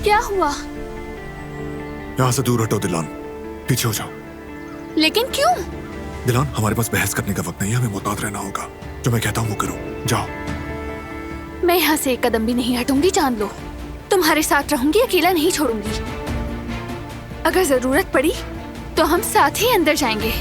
क्या हुआ? यहाँ से दूर हटो दिलान, पीछे हो जाओ। लेकिन क्यों? दिलान, हमारे पास बहस करने का वक्त नहीं है, हमें मोहतात रहना होगा। जो मैं कहता हूँ वो करो, जाओ। मैं यहाँ से एक कदम भी नहीं हटूंगी, जान लो। तुम्हारे साथ रहूंगी, अकेला नहीं छोड़ूंगी। अगर जरूरत पड़ी तो हम साथ ही अंदर जाएंगे।